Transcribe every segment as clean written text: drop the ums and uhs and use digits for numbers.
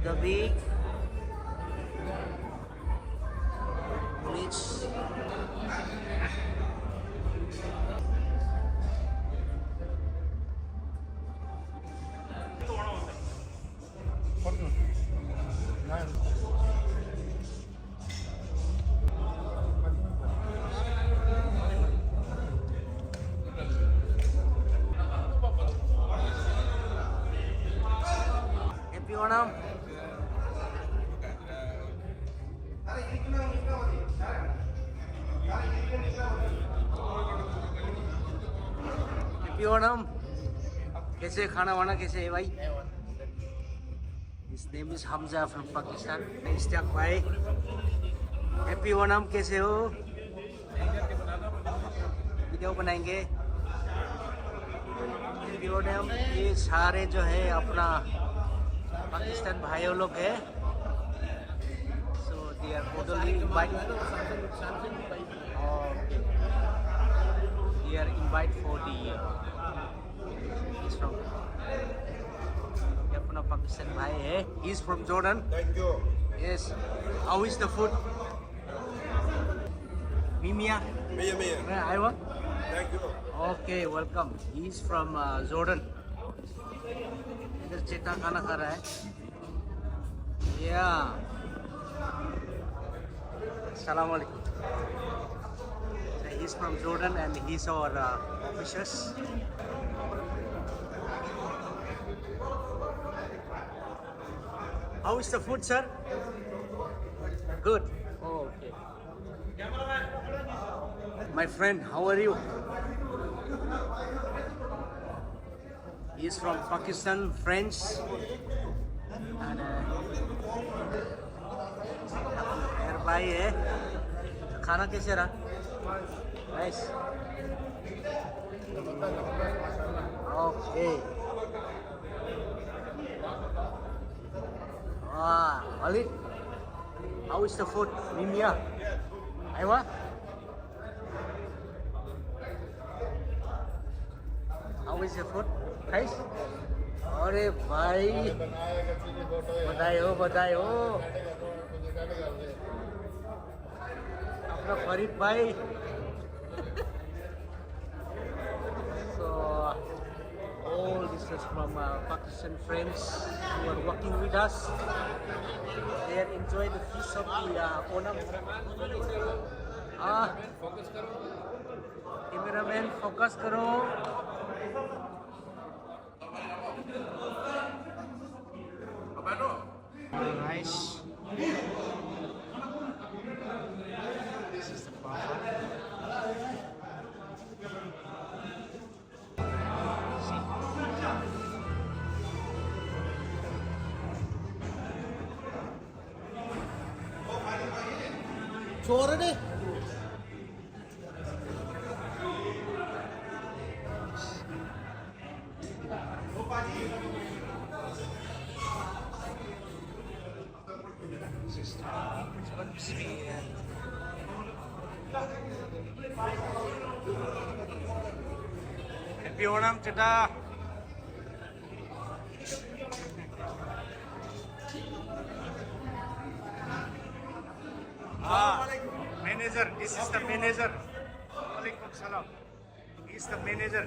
Dhabi. Beach. Happy Onam. Happy Onam. कैसे खाना वाना कैसे है भाई? His name is Hamza from Pakistan. Istaq भाई. Happy Onam कैसे हो? वीडियो बनाएंगे. Happy Onam ये सारे जो है अपना पाकिस्तान भाइयों लोग है. So they are totally invited. They are invited for the he's from ये अपना पाकिस्तान भाई है. He's from Jordan. Thank you. Yes. How is the food? Mimia. Mia. I want. Thank you. Okay, welcome. He's from Jordan. इधर चेटा खाना खा रहा है. Yeah. Assalamu alaikum. He's from Jordan and he's our officers. How is the food, sir? Good. Oh, okay. My friend, how are you? He's from Pakistan, friends. And भाई है. खाना कैसे रहा? Nice. Okay. Walid, how is the food? Mimia. Aywa? How is the food? Nice. अरे भाई बधाई हो अपना फरीद भाई. So all this is from Pakistan friends who are working with us. They are enjoy the feast of the Onam. Cameraman focus करो. Rice. This is the papa. ചോറ് Happy Onam ചേട്ടാ. Manager, this is the manager. Walaikum salam. He is the manager.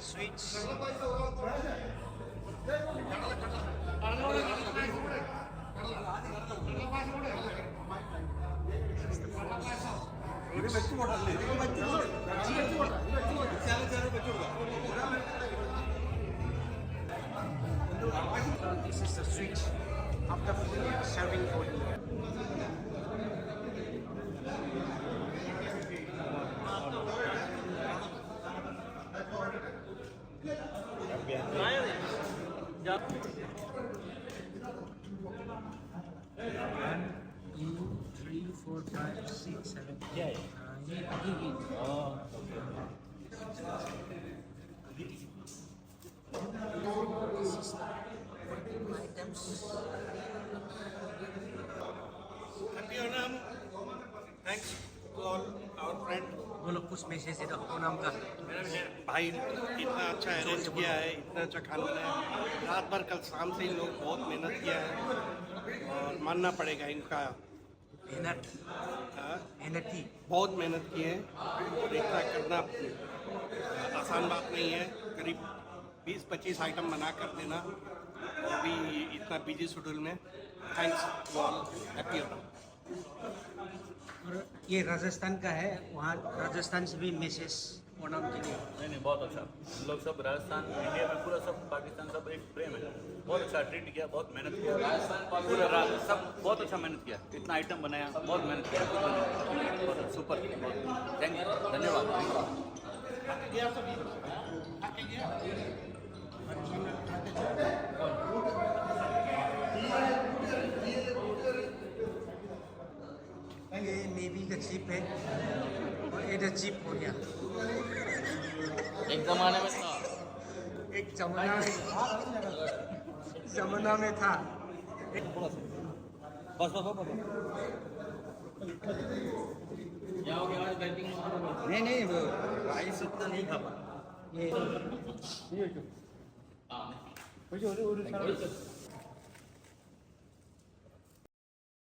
Sweets. This is the sweet of the food serving food. One, two, three, 4, 5, 6, 7, 8. Items. Happy Onam. Thanks to all our friends. बोलो कुछ message है ओणम का। भाई इतना अच्छा arrange किया है, इतना अच्छा खाना बनाया है। रात भर कल शाम से ही लोग बहुत मेहनत किया है और मानना पड़ेगा इनका। मेहनत हाँ, मेहनती बहुत मेहनत की है और इतना करना आसान बात नहीं है। करीब 20-25 आइटम बना कर देना, वो भी इतना बिजी शेड्यूल में। Thanks all, happy Onam. और ये राजस्थान का है, वहाँ राजस्थान से भी मैसेज ओणम के लिए। नहीं बहुत अच्छा। हम लोग सब राजस्थान इंडिया में पूरा सब पाकिस्तान सब एक प्रेम है। बहुत अच्छा ट्रीट किया, बहुत मेहनत किया। राजस्थान पूरा सब बहुत अच्छा मेहनत किया। इतना आइटम बनाया, बहुत मेहनत किया, बहुत सुपर, बहुत थैंक यू, धन्यवाद। ये नेवी का जीप है और ये जीप हो गया। एक जमाने में था, एक जमाना में था। बस नहीं राइस इतना नहीं खा पा। ये